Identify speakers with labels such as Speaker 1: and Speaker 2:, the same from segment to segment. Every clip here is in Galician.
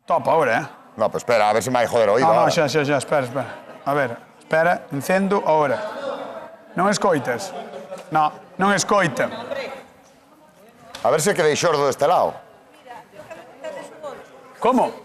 Speaker 1: Top ahora,
Speaker 2: No, pues espera, a ver si me vai joder o oído.
Speaker 1: No,
Speaker 2: ahora.
Speaker 1: xa, espera. A ver, espera, encendo ahora. Non escoitas? No, non escoita.
Speaker 2: A ver se quedei xordo deste lado.
Speaker 1: Como?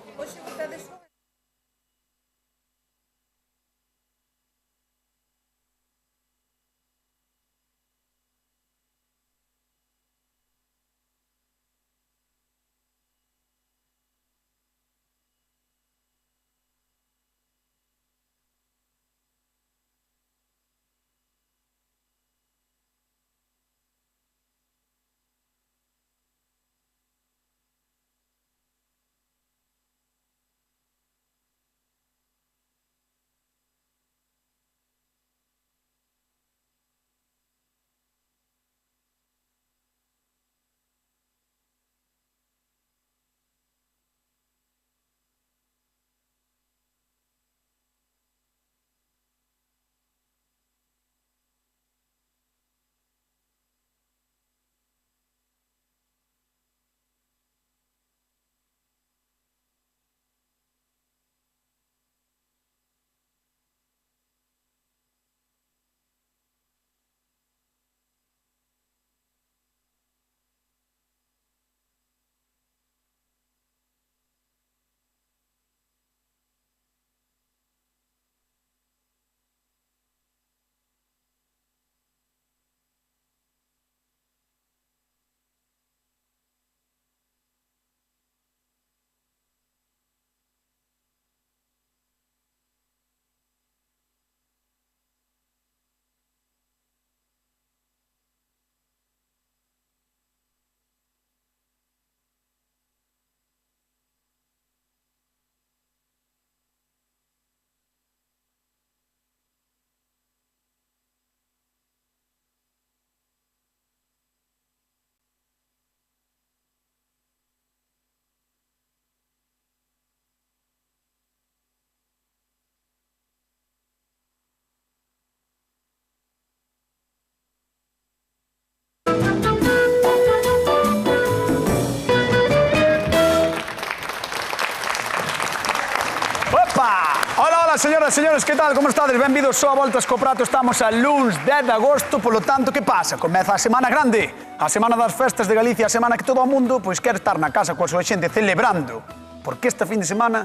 Speaker 1: Ola, señoras e señores, que tal? Como estades? Benvidos só a Voltas co Prato. Estamos a luns 10 de agosto, polo tanto, que pasa? Comeza a Semana Grande, a Semana das Festas de Galicia, a semana que todo o mundo pois quer estar na casa coa súa xente celebrando, porque este fin de semana,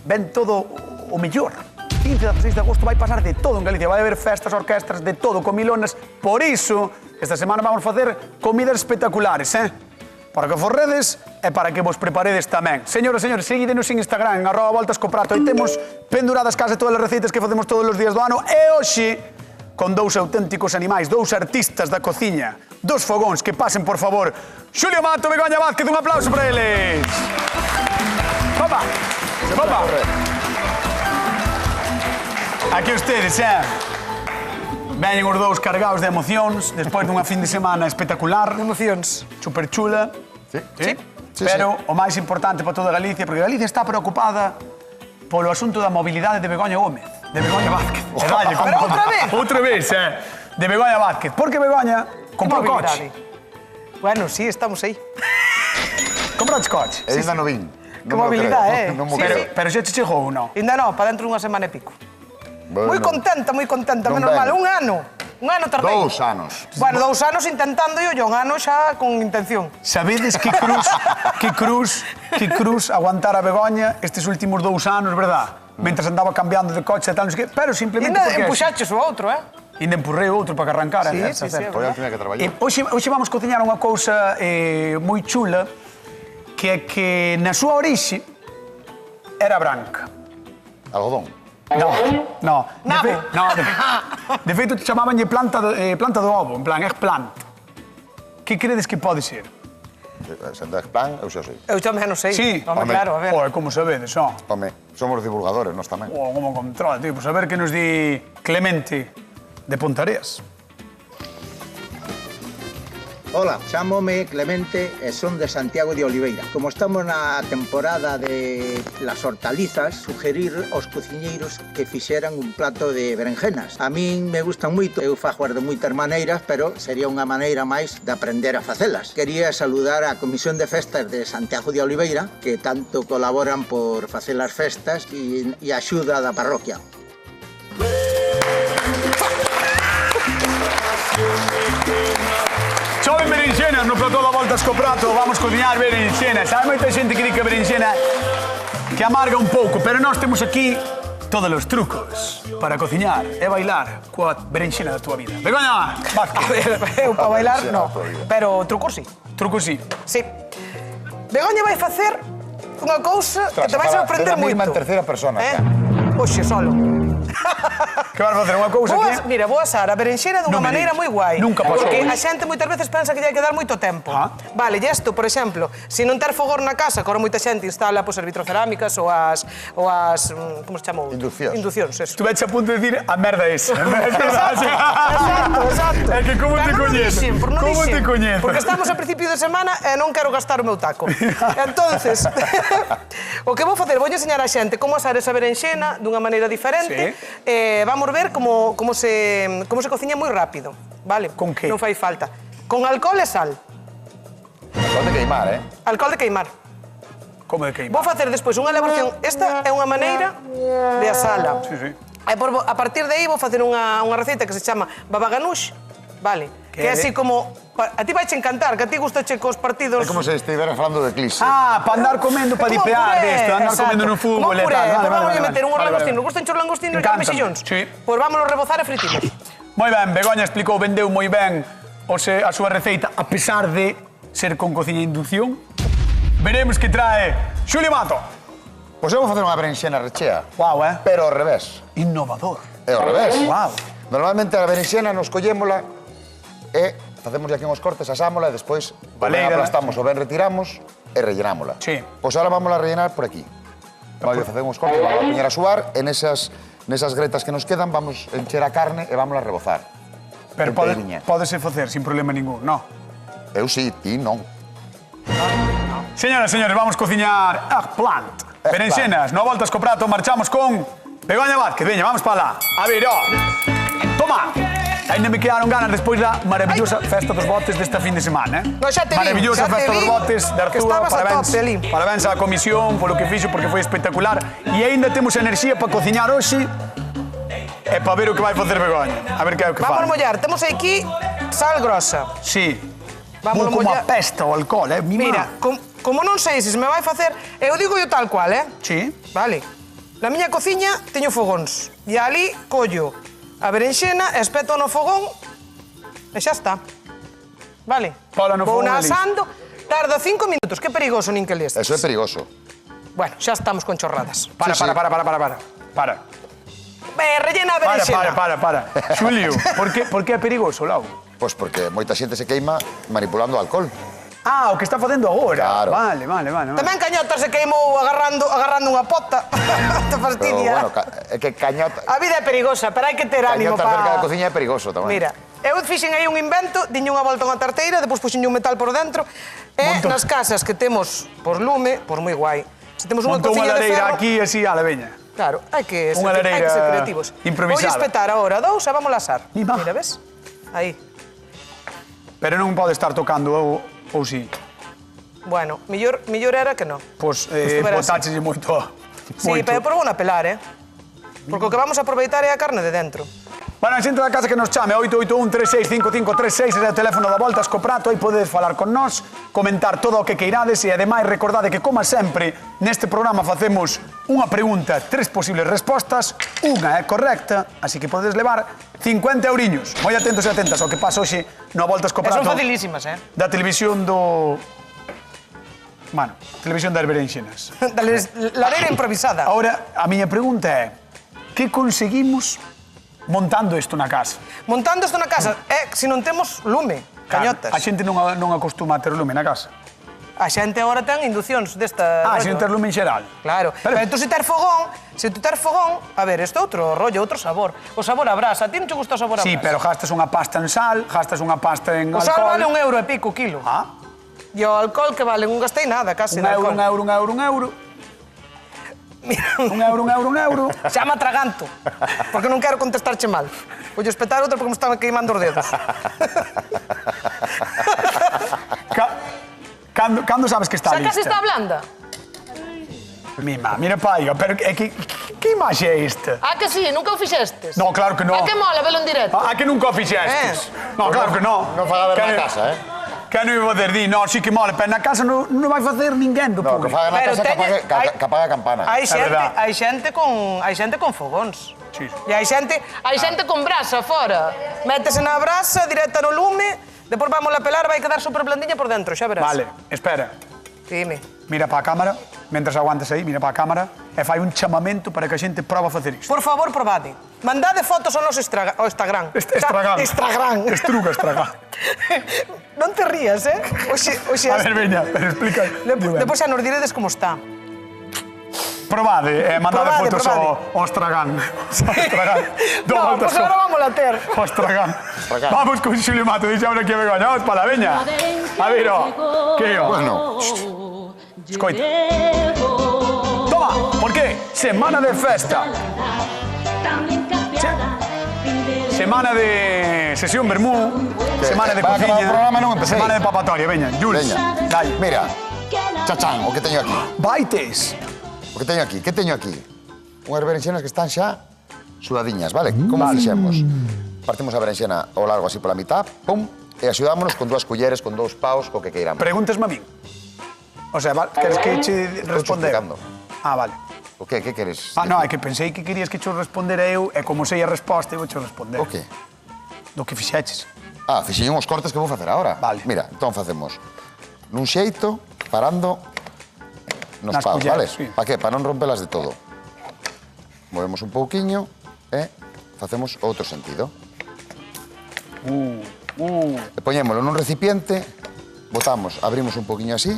Speaker 1: ven todo o mellor. 15 e 16 de agosto vai pasar de todo en Galicia, vai haber festas, orquestras, de todo, comilonas. Por iso, esta semana vamos facer comidas espectaculares, para que forredes e para que vos preparedes tamén. Señoras e señores, seguídenos en Instagram, en @voltascoprato. Aí temos penduradas case todas as receitas que facemos todos os días do ano. E hoxe, con dous auténticos animais, dous artistas da cociña, dos fogóns, que pasen, por favor. Xulio Mato, Begoña Vázquez, un aplauso para eles. Opa, opa. Aquí ustedes, veñen os dous cargados de emocións, despois dunha fin de semana espectacular.
Speaker 3: Emocións.
Speaker 1: Super chula.
Speaker 3: Sí.
Speaker 1: Pero o máis importante para toda Galicia, porque Galicia está preocupada polo asunto da mobilidade de Begoña Gómez, de Begoña Vázquez.
Speaker 3: Pero outra vez?
Speaker 1: Outra vez, de Begoña Vázquez. Porque Begoña comprou coche.
Speaker 3: Bueno, sí, estamos aí.
Speaker 1: Compraches coche.
Speaker 2: E ainda non vin.
Speaker 3: Que mobilidade,
Speaker 2: Non mo
Speaker 3: Sí,
Speaker 2: creo.
Speaker 1: Pero xa te chegou ou non?
Speaker 3: Ainda non, para dentro dunha semana e pico.
Speaker 2: Bueno,
Speaker 3: Moi contenta,
Speaker 2: Non
Speaker 3: menos mal.
Speaker 2: ven.
Speaker 3: Un ano tardei.
Speaker 2: 2 anos.
Speaker 3: Bueno, 2 anos intentando e un ano xa con intención.
Speaker 1: Sabedes que cruz aguantar a Begoña estes últimos 2 anos, verdad? Mentras andaba cambiando de coche e tal, non sei que, pero simplemente
Speaker 3: Ainda
Speaker 1: porque...
Speaker 3: empuxaches o outro,
Speaker 1: Ainda empurrei outro para que arrancara.
Speaker 3: Sí,
Speaker 1: certo.
Speaker 2: Hoy tiña que traballar.
Speaker 1: Hoxe vamos cociñar unha cousa moi chula, que é que na súa orixe era branca.
Speaker 2: Algodón.
Speaker 1: No.
Speaker 3: Nabo.
Speaker 1: De feito, chamabanlle planta do ovo, en plan, eggplant. Que credes que pode ser?
Speaker 2: Sendo eggplant, eu xa sei.
Speaker 3: Eu tamén non sei.
Speaker 1: Sí.
Speaker 3: Home, claro, a ver.
Speaker 1: Oe, como sabedes, ó.
Speaker 2: Home, somos divulgadores, nós tamén.
Speaker 1: Como controla, tío. Pues a ver que nos di Clemente de Pontareas.
Speaker 4: Ola, chámome Clemente e son de Santiago de Oliveira. Como estamos na temporada de las hortalizas, sugerir aos cociñeiros que fixeran un plato de berenjenas. A min me gustan moito, eu fago de moitas maneiras, pero sería unha maneira máis de aprender a facelas. Quería saludar a Comisión de Festas de Santiago de Oliveira, que tanto colaboran por facer as festas e a axuda da parroquia.
Speaker 1: Choven berenxenas no plató da Voltas co Prato, vamos cociñar berenxenas. Hai moita xente que di que a berenxena que amarga un pouco, pero nós temos aquí todos os trucos para cociñar e bailar coa berenxena da tua vida. Begoña, Vázquez.
Speaker 3: A ver, eu para bailar, no. Pero trucos sí.
Speaker 1: Trucos sí.
Speaker 3: Sí. Begoña vai facer unha cousa que te vai sorprender moito.
Speaker 2: En terceira persona.
Speaker 3: Oxe, solo.
Speaker 1: Que vas facer unha cousa que...
Speaker 3: Mira, vou asar a berenxena dunha maneira moi guai.
Speaker 1: Nunca pasou.
Speaker 3: Porque a xente moitas veces pensa que lle hai que dar moito tempo. Vale, e isto, por exemplo, se non ter fogor na casa, que ahora moita xente instala as vitrocerámicas ou as como se chama? Inducións, eso.
Speaker 1: Tu veches a punto de decir a merda esa.
Speaker 3: Exacto.
Speaker 1: É que como te coñezo? Como te coñezo?
Speaker 3: Porque estamos a principio de semana e non quero gastar o meu taco. Entonces, o que vou facer, vou enseñar a xente como asar esa berenxena dunha maneira diferente. Vamos ver como se cociña moi rápido, vale?
Speaker 1: Con que?
Speaker 3: Non fai falta. Con alcohol e sal.
Speaker 2: Alcohol de queimar,
Speaker 3: Alcohol de queimar.
Speaker 1: Como de queimar?
Speaker 3: Vou facer despois unha elaboración. Esta é unha maneira de asala.
Speaker 1: Sí, sí.
Speaker 3: A partir de aí vou facer unha receita que se chama baba ganoush, vale? Que é así como... A ti vaiche encantar, que a ti gustache cos partidos...
Speaker 2: É como se estiveras falando de eclipse.
Speaker 1: Ah, para andar comendo, para dipear desto, andar comendo no fútbol e tal.
Speaker 3: Como vamos a meter uns langostinos. Gustan os langostinos e os mexillóns?
Speaker 1: Sí.
Speaker 3: Pois vámonos rebozar e fritilos.
Speaker 1: Moi ben, Begoña explicou, vendeu moi ben a súa receita, a pesar de ser con cociña inducción. Veremos que trae Xulio Mato.
Speaker 2: Pois eu vou facer unha berenxena rechea.
Speaker 1: Guau,
Speaker 2: Pero ao revés.
Speaker 1: Innovador.
Speaker 2: É ao revés.
Speaker 1: Guau.
Speaker 2: Normalmente a berenxena nos collémola e facemos aquí uns cortes, asámola e despois ben aplastamos ou ben retiramos e rellenámola.
Speaker 1: Sí.
Speaker 2: Pois ahora vamos a rellenar por aquí. Vamos a facer uns cortes, vamos a poñer a suar e nesas gretas que nos quedan vamos a encher a carne e vamos a rebozar.
Speaker 1: Pero pódese facer sin problema ningún, non?
Speaker 2: Eu sí, ti non.
Speaker 1: Señoras e señores, vamos cociñar eggplant. Berenxenas, no Voltas co Prato, marchamos con Begoña Vázquez. Veña, vamos para lá. A ver, toma. Ainda me quedaron ganas despois da maravillosa festa dos botes desta fin de semana,
Speaker 3: No, xa te vi,
Speaker 1: maravillosa festa dos botes de Arturo, parabéns á comisión polo que fixo, porque foi espectacular. E aínda temos enerxía para cociñar hoxe e para ver o que vai facer Begoña. A ver que é o que fai.
Speaker 3: Vamos mollar, temos aquí sal grosa.
Speaker 1: Sí.
Speaker 3: Vamos
Speaker 1: como
Speaker 3: mollar.
Speaker 1: a pesta o alcohol,
Speaker 3: Mira, como non sei se me vai facer, eu digo yo tal cual,
Speaker 1: Sí.
Speaker 3: Vale. Na miña cociña teño fogóns. E ali collo a berenxena, espeto no fogón e xa está. Vale?
Speaker 1: Pola no fogón
Speaker 3: Vou
Speaker 1: ali.
Speaker 3: asando, tarda 5 minutos. Que perigoso, nin que lestes.
Speaker 2: Eso é perigoso.
Speaker 3: Bueno, xa estamos con chorradas.
Speaker 1: Para.
Speaker 3: Rellena a berenxena.
Speaker 1: Para. Xulio, por que é perigoso, Lau?
Speaker 2: Pois porque moita xente se queima manipulando alcohol.
Speaker 1: Ah, o que está facendo agora.
Speaker 2: Claro.
Speaker 1: Vale.
Speaker 3: Tamén Cañota se queimou agarrando unha pota. Te
Speaker 2: Pero,
Speaker 3: fastidia.
Speaker 2: bueno, é que cañota...
Speaker 3: A vida é perigosa, pero hai que ter ánimo
Speaker 2: Cañota cerca da
Speaker 3: para...
Speaker 2: cociña é perigoso tamén.
Speaker 3: Mira, eu fixen aí un invento, diñe unha volta a unha tarteira, depois puxen un metal por dentro, e nas casas que temos por lume, pois moi guai. Se temos unha
Speaker 1: Montou unha
Speaker 3: cociña de
Speaker 1: lareira
Speaker 3: ferro...
Speaker 1: aquí así a la veña.
Speaker 3: Claro, hai que
Speaker 1: Unha lareira
Speaker 3: ser creativos.
Speaker 1: improvisada.
Speaker 3: Vou espetar agora 2 e vamos asar.
Speaker 1: Mima.
Speaker 3: Mira, ves? Aí.
Speaker 1: Pero non pode estar tocando ou si.
Speaker 3: Bueno, millor era que non.
Speaker 1: Pois
Speaker 3: estuvera
Speaker 1: botácheslle moito.
Speaker 3: Sí, pero por unha pelar, Porque o que vamos a aproveitar é a carne de dentro.
Speaker 1: Bueno, a xente da casa que nos chame 881-365536 é o teléfono da Voltas co Prato, aí podedes falar con nós, comentar todo o que queirades e ademais recordade que, como sempre, neste programa facemos unha pregunta, 3 posibles respostas, unha é correcta, así que podedes levar 50 euriños. Moi atentos e atentas ao que pasa hoxe no Voltas co Prato.
Speaker 3: Son facilísimas,
Speaker 1: Da televisión do... Bueno, televisión das berenxenas.
Speaker 3: Lareira improvisada.
Speaker 1: Ahora, a miña pregunta é, que conseguimos montando isto na casa?
Speaker 3: Montando isto na casa, se non temos lume, Cañotas.
Speaker 1: A xente non acostuma a ter lume na casa.
Speaker 3: A xente agora ten inducións desta...
Speaker 1: Ah,
Speaker 3: rollo.
Speaker 1: sin ter lume en xeral.
Speaker 3: Claro. Pero tú se ter fogón, a ver, isto é outro rollo, outro sabor. O sabor a brasa, a ti non te gusta o sabor a brasa?
Speaker 1: Sí, pero gastas unha pasta en sal, gastas unha pasta en
Speaker 3: O
Speaker 1: alcohol.
Speaker 3: sal vale €1 e pico o kilo.
Speaker 1: Ah,
Speaker 3: E o alcohol que vale, non gastei nada, casi
Speaker 1: un
Speaker 3: de
Speaker 1: euro,
Speaker 3: alcohol.
Speaker 1: un euro. Un euro.
Speaker 3: Xa me atraganto, porque non quero contestarche mal. Vou espetar outra porque me están queimando os dedos.
Speaker 1: Cando sabes que está
Speaker 5: Xa
Speaker 1: lista?
Speaker 5: casi está blanda.
Speaker 1: Mira paiga, pero que imaxe é esta?
Speaker 5: Ah, que sí, nunca o fixestes?
Speaker 1: No, claro que no.
Speaker 5: Ah, que mola velo en directo.
Speaker 1: Ah, que nunca o fixestes? No, claro que no.
Speaker 2: Non faga ver na casa,
Speaker 1: Que non iba a facer, di, no, sí que mola, pero na casa non vai facer ninguén do
Speaker 2: No, que
Speaker 1: público.
Speaker 2: faga na
Speaker 3: Pero
Speaker 2: casa
Speaker 3: teñe-
Speaker 2: que apague a campana.
Speaker 3: Hai
Speaker 1: verdad.
Speaker 3: xente con fogóns.
Speaker 1: Sí.
Speaker 3: E hai xente
Speaker 5: Con brasa fora.
Speaker 3: métese na brasa, directa no lume, depois vamos a pelar, vai quedar super blandiña por dentro, xa verás.
Speaker 1: Vale, espera.
Speaker 3: Dime.
Speaker 1: Mira para a cámara, mentras aguantas aí, mira para a cámara, e fai un chamamento para que a xente proba a facer isto.
Speaker 3: Por favor, probade. Mandade fotos ao noso Instagram.
Speaker 1: Estragán.
Speaker 3: Estragán.
Speaker 1: Estruga, estragán.
Speaker 3: Non te rías, Oxe,
Speaker 1: A ver, veña, pero explica.
Speaker 3: Depois xa nos diredes como está.
Speaker 1: Probade, mandade
Speaker 3: Probade,
Speaker 1: fotos
Speaker 3: probade.
Speaker 1: ao estragán. Estragán.
Speaker 3: No, pois agora vamos a ter.
Speaker 1: O estragán. Vamos con Xulio Mato, dixe ahora que venga. Vamos para la veña. A ver, que yo.
Speaker 2: Bueno.
Speaker 1: Escoita. Toma, por qué? Semana de festa. Semana de sesión vermú, semana de
Speaker 2: Va a acabar
Speaker 1: cociña,
Speaker 2: o programa e non empecei.
Speaker 1: semana de papatoria, veña, Jules,
Speaker 2: Veña.
Speaker 1: dai.
Speaker 2: Mira, chachán, o que teño aquí.
Speaker 1: Baites.
Speaker 2: O que teño aquí, que teño aquí? Unhas berenxenas que están xa sudadiñas, vale? Como fixemos? Partimos a berenxena ao largo así pola mitad, pum, e axudámonos con 2 culleres, con 2 paus, co que queiramos.
Speaker 1: Pregúntasme a min. O sea, queres que che responder?
Speaker 2: explicando.
Speaker 1: Ah, vale.
Speaker 2: O que queres?
Speaker 1: Ah, no, é que pensei que querías que che respondera eu, e como sei a resposta, eu vou che responder.
Speaker 2: O que?
Speaker 1: Do que fixeches.
Speaker 2: Ah, fixen uns cortes que vou facer agora.
Speaker 1: Vale.
Speaker 2: Mira, entón facemos nun xeito, parando nos
Speaker 1: Nas
Speaker 2: paus,
Speaker 1: culleres,
Speaker 2: vale?
Speaker 1: sí.
Speaker 2: Pa que? Pa non rompelas de todo. Movemos un pouquiño e facemos outro sentido. E poñémolo nun recipiente, botamos, abrimos un pouquiño así,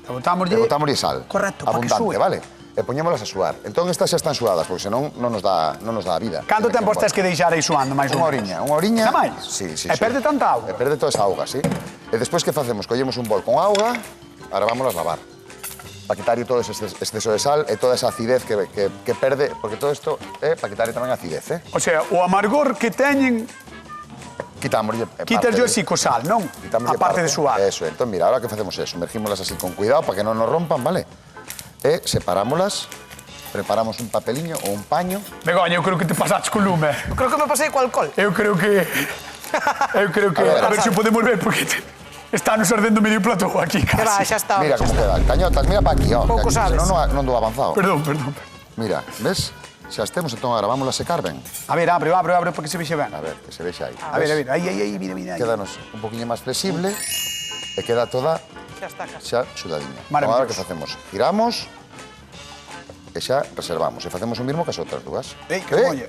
Speaker 1: E botamos
Speaker 2: e botámoslle sal.
Speaker 1: Correcto, pa que
Speaker 2: abundante,
Speaker 1: súe.
Speaker 2: vale? E poñémolas a suar. Entón estas xa están suadas, porque senón non nos dá a vida.
Speaker 1: Canto tempo tens que deixar aí suando, máis ou
Speaker 2: Unha
Speaker 1: menos?
Speaker 2: oriña.
Speaker 1: Xa máis?
Speaker 2: Sí, sí,
Speaker 1: E
Speaker 2: sí.
Speaker 1: perde tanta auga?
Speaker 2: E perde toda esa auga, sí. E despois que facemos? Collemos un bol con auga, ahora vámonos a lavar. Para quitarlle todo ese exceso de sal e toda esa acidez que perde, porque todo isto é para quitarlle tamén a acidez,
Speaker 1: O sea, o amargor que teñen,
Speaker 2: Quitámoslle
Speaker 1: quitas yo así co sal, non? A parte de suar.
Speaker 2: Eso, entón mira, ahora que facemos é sumergímolas así con cuidado para que non nos rompan, vale? E separámolas, preparamos un papeliño ou un paño.
Speaker 1: Begoña, eu creo que te pasaches con lume.
Speaker 3: Eu creo que me pasei co alcohol.
Speaker 1: Eu creo que... A ver se podemos ver, porque está nos ardendo medio plato aquí,
Speaker 3: Que va,
Speaker 1: casi.
Speaker 3: xa está.
Speaker 2: Mira como queda, cañotas, mira para aquí, ó.
Speaker 3: Pouco
Speaker 2: que aquí,
Speaker 3: sabes.
Speaker 2: senón non dou avanzado.
Speaker 1: Perdón.
Speaker 2: Mira, ves? Xa estemos, entón agora vámonos a secar ben.
Speaker 1: A ver, abre, para que se vexe ben.
Speaker 2: A ver, que se vexa aí.
Speaker 1: A ver, aí, mira.
Speaker 2: Quédanos un poquinho máis flexible e queda toda
Speaker 3: Xa está, casi.
Speaker 2: xa sudadiña.
Speaker 1: Maravilloso.
Speaker 2: Agora que facemos? Giramos e xa reservamos. E facemos o mismo que as outras dúas.
Speaker 1: Ei, que molle.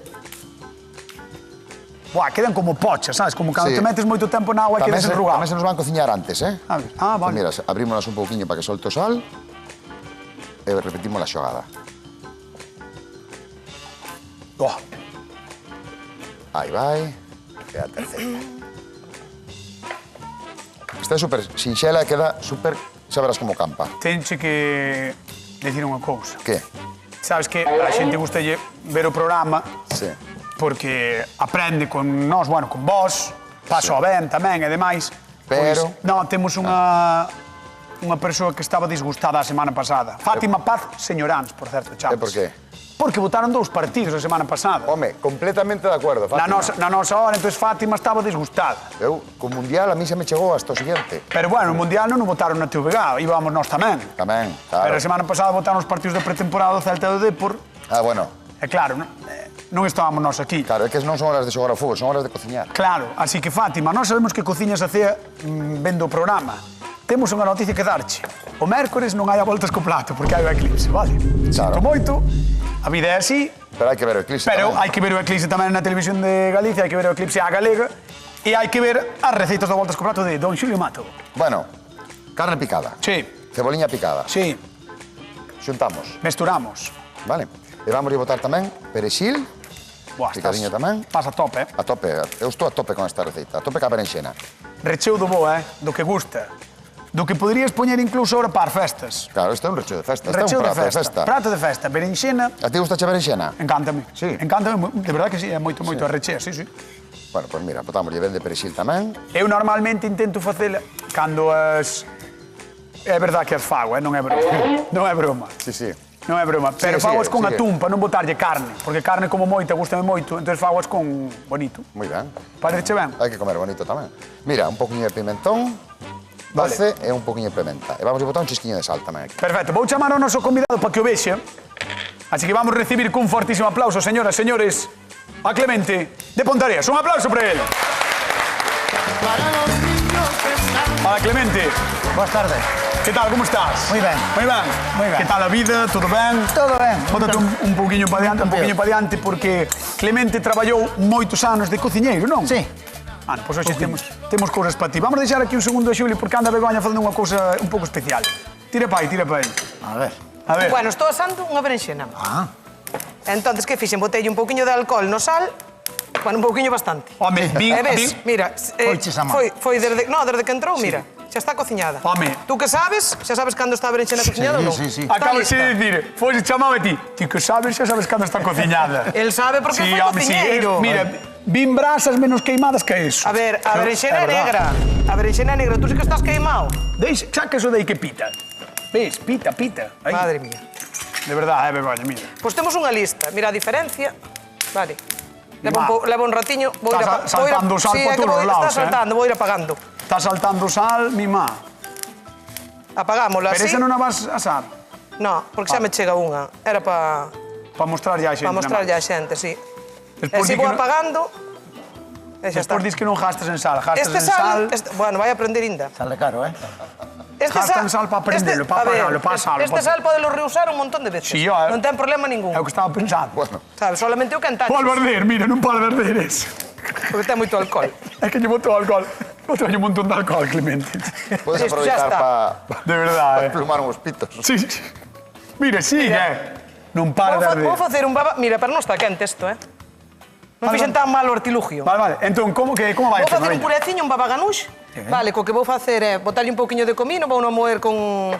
Speaker 1: Buah, quedan como pochas, sabes? Como cando
Speaker 2: Sí.
Speaker 1: te metes moito tempo na agua e quedas enrugado.
Speaker 2: Tamén se nos van cociñar antes, eh?
Speaker 1: A ver, vale.
Speaker 2: Mira, abrímolas un pouquiño para que solte o sal e repetimos a xogada.
Speaker 1: Oh,
Speaker 2: Aí vai. E a terceira. Esta é super sinxela e queda super... Xa verás como campa.
Speaker 1: tenche que decir unha cousa.
Speaker 2: Que?
Speaker 1: Sabes que a xente gusta ver o programa
Speaker 2: Sí.
Speaker 1: porque aprende con nós, bueno, con vos, paso a ben tamén e demais.
Speaker 2: Pero-
Speaker 1: Pois, non, temos unha persoa que estaba disgustada a semana pasada. Fátima Paz Señoráns, por certo, chamas.
Speaker 2: E por qué?
Speaker 1: Porque votaron 2 partidos a semana pasada.
Speaker 2: Home, completamente de acordo,
Speaker 1: Na
Speaker 2: Fátima.
Speaker 1: nosa hora, entón Fátima estaba disgustada.
Speaker 2: Eu, co Mundial, a mí se me chegou hasta o siguiente.
Speaker 1: Pero bueno, o Mundial non o votaron na TVG, íbamos nós tamén.
Speaker 2: Tamén, claro.
Speaker 1: Pero a semana pasada votaron os partidos de pretemporada do Celta e do Depor.
Speaker 2: Ah, bueno,
Speaker 1: E claro, non estábamos nós aquí.
Speaker 2: claro, é que non son horas de xogar ao fútbol, son horas de cociñar.
Speaker 1: Claro, así que Fátima, nós sabemos que cociñas a cea vendo o programa. Temos unha noticia que darche. O mércores non hai a voltas co plato, porque hai o eclipse, vale?
Speaker 2: Claro.
Speaker 1: Sinto moito, a vida é así,
Speaker 2: Pero hai que ver o eclipse
Speaker 1: pero
Speaker 2: tamén.
Speaker 1: hai que ver o eclipse tamén na televisión de Galicia, hai que ver o eclipse á galega, e hai que ver as receitas do voltas co plato de Don Xulio Mato.
Speaker 2: Bueno, carne picada.
Speaker 1: Sí,
Speaker 2: ceboliña picada.
Speaker 1: Sí,
Speaker 2: Xuntamos,
Speaker 1: mesturamos.
Speaker 2: vale? E vamos a botar tamén perexil,
Speaker 1: Buah,
Speaker 2: picadiño tamén.
Speaker 1: Pasa a tope,
Speaker 2: A tope, eu estou a tope con esta receita, a tope ca berenxena.
Speaker 1: Recheo do bo, do que gusta. Do que poderías poñer incluso ahora para as festas.
Speaker 2: Claro, isto é un recheo de festa, isto é
Speaker 1: Recheo
Speaker 2: un
Speaker 1: de
Speaker 2: prato de
Speaker 1: festa.
Speaker 2: festa.
Speaker 1: Prato de festa, berenxena,
Speaker 2: A ti gusta che berenxena?
Speaker 1: encántame.
Speaker 2: Sí.
Speaker 1: Encántame, de verdad que sí, é moito, moito a rechea, sí, sí.
Speaker 2: Bueno, pois mira, botamos ben de perexil tamén.
Speaker 1: Eu normalmente intento facela cando as... É verdad que as fago, non é broma. Non é broma.
Speaker 2: Sí, sí.
Speaker 1: Non é broma. Pero
Speaker 2: Sigue,
Speaker 1: fagoas con
Speaker 2: sigue.
Speaker 1: atún para non botarlle carne. Porque carne como moita, gustame moito. Entón fagoas con bonito.
Speaker 2: Moi ben.
Speaker 1: Parece ben?
Speaker 2: Hai que comer bonito tamén. Mira, un poquinho de pimentón, doce e un poquinho de pimenta. E vamos a botar un chisquiño de sal tamén aquí.
Speaker 1: Perfecto. Vou chamar ao noso convidado para que o vexe. Así que vamos a recibir cun fortísimo aplauso, señoras e señores, a Clemente de Pontareas. Un aplauso para él. Hola, Clemente.
Speaker 6: Boas tardes.
Speaker 1: Que tal, como estás?
Speaker 6: Moi ben.
Speaker 1: Moi ben.
Speaker 6: Moi ben.
Speaker 1: Que tal a vida? Todo ben?
Speaker 6: Todo ben.
Speaker 1: Bótate un pouquiño para diante, porque Clemente traballou moitos anos de cociñeiro, non?
Speaker 6: Sí.
Speaker 1: Bueno, pois hoxe temos cousas para ti. Vamos deixar aquí un segundo a Xuli porque anda Begoña facendo unha cousa un pouco especial. Tira pa aí.
Speaker 6: A ver.
Speaker 1: A ver.
Speaker 3: Bueno, estou asando unha berenxena.
Speaker 6: Ah.
Speaker 3: Entonces, que fixen? Botei un pouquiño de alcohol no sal. Bueno, un pouquiño bastante.
Speaker 1: Home,
Speaker 3: E ves, mira,
Speaker 6: Foiches a man.
Speaker 3: foi desde que entrou, mira, xa está cociñada.
Speaker 1: Home.
Speaker 3: Tú que sabes, xa sabes cando está a berenxena cociñada ou non?
Speaker 6: sí, sí.
Speaker 3: Está
Speaker 1: Acabas
Speaker 3: lista.
Speaker 1: de dicir, foi chamado a ti. Ti que sabes, xa sabes cando está cociñada.
Speaker 3: El sabe porque foi
Speaker 1: home,
Speaker 3: cociñeiro.
Speaker 1: Mira, vin brasas menos queimadas que eso.
Speaker 3: A ver, a berenxena é
Speaker 1: verdad.
Speaker 3: negra. A berenxena é negra, tú sí que estás queimado.
Speaker 1: Deixa, saca eso de aí que pita. Ves, pita. Aí.
Speaker 3: Madre mía.
Speaker 1: De verdade, Begoña, mira.
Speaker 3: Pois temos unha lista. Mira a diferencia. Vale.
Speaker 1: Va.
Speaker 3: Leva un ratiño, vou ir
Speaker 1: Está saltando o sal por todos os lados,
Speaker 3: Está saltando, vou ir apagando.
Speaker 1: Está saltando sal, mi má.
Speaker 3: Apagámosla
Speaker 1: Pero
Speaker 3: así.
Speaker 1: esa non a vas a asar.
Speaker 3: No, porque xa me chega unha. Era para
Speaker 1: Para mostrarlle a xente.
Speaker 3: mostrarlle á xente, sí. E
Speaker 1: Despois
Speaker 3: si
Speaker 1: di
Speaker 3: vou
Speaker 1: que non-
Speaker 3: apagando. E xa está.
Speaker 1: Despois dis que non gastas en sal, gastas
Speaker 3: Este
Speaker 1: en sal.
Speaker 3: sal, bueno, vai aprender inda.
Speaker 6: Sale caro,
Speaker 3: Este
Speaker 1: Gastan sal pa prendelo, pa
Speaker 3: a ver,
Speaker 1: apagalo, pa asalo,
Speaker 3: Este
Speaker 1: pa-
Speaker 3: sal podelo reusar un montón de veces.
Speaker 1: Sí,
Speaker 3: Non ten problema ningún.
Speaker 1: É o que estaba pensando.
Speaker 2: Bueno,
Speaker 3: Sabes, solamente o que entanches,
Speaker 1: Pode arder, mira, non pode arder eso.
Speaker 3: porque ten moito alcohol.
Speaker 1: É que lle botou alcohol. Botou un montón de alcohol, Clemente.
Speaker 2: podes
Speaker 3: Listo, xa
Speaker 2: aproveitar
Speaker 3: está.
Speaker 2: para
Speaker 1: De verdade.
Speaker 2: plumar uns pitos.
Speaker 1: Sí. Mira, sigue. Non para de arder.
Speaker 3: Vou facer un baba... Mira, pero non está quente isto, Non
Speaker 1: Vale,
Speaker 3: fixen tan mal o artilugio.
Speaker 1: Vale. Entón, como vai
Speaker 3: Vou
Speaker 1: a
Speaker 3: facer un pureciño, un baba ganoush. Vale, co que vou facer é botarlle un poquinho de comino, vou moer con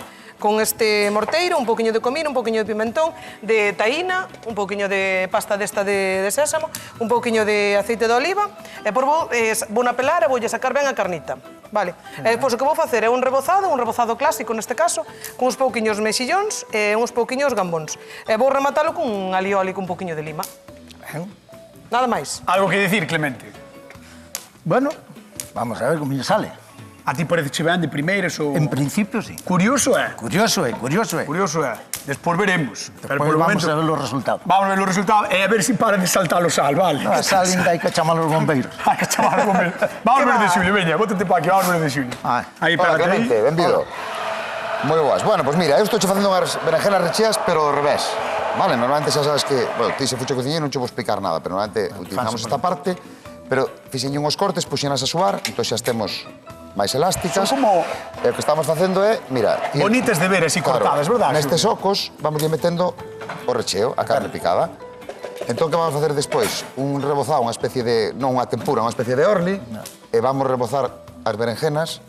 Speaker 3: este morteiro, un poquinho de comino, un poquinho de pimentón, de taína, un poquinho de pasta desta de sésamo, un poquinho de aceite de oliva, e por vou na pelar e voulle sacar ben a carnita. Vale. E depois o que vou facer é un rebozado clásico neste caso, con uns pouquiños mexillóns e uns pouquiños gambóns. E vou rematalo con un alioli con un poquinho de lima. Nada máis.
Speaker 1: Algo que decir, Clemente.
Speaker 6: Bueno, vamos a ver como lle sale.
Speaker 1: A ti parece que ben de primeiras ou...
Speaker 6: En principio, sí.
Speaker 1: Curioso é.
Speaker 6: Curioso é.
Speaker 1: Curioso é. Despois veremos. Pero
Speaker 6: Pois
Speaker 1: polo
Speaker 6: vamos
Speaker 1: momento...
Speaker 6: a ver os resultados.
Speaker 1: Vamos a ver os resultados e a ver se para de saltar o sal, vale?
Speaker 6: A sal ainda hai que chamar os bombeiros.
Speaker 1: Hai que chamar o bombeiro. Vamos a ver de Xulio, veña, bótate pa aquí, vamos a ver de Xulio.
Speaker 6: Ai.
Speaker 1: Aí,
Speaker 2: Hola,
Speaker 1: pégate
Speaker 2: Clemente,
Speaker 1: aí.
Speaker 2: benvido. Moi boas. Bueno, pois mira, eu estou facendo unhas berenjenas recheas, pero ao revés. Vale, normalmente xa sabes que, bueno, ti se fuche cociñeiro non che vou explicar nada, pero normalmente utilizamos esta parte, pero fixenlle uns cortes, puxenas a suar, entón xa temos máis elásticas.
Speaker 1: Son como-
Speaker 2: E o que estamos facendo é, mira...
Speaker 1: Bonitas de ver, así cortadas, verdad,
Speaker 2: Nestes
Speaker 1: Xulio?
Speaker 2: ocos vamos metendo o recheo, a carne picada. Entón, que vamos facer despois? Un rebozado, unha especie de... non unha tempura, unha especie de orli, e vamos rebozar as berenjenas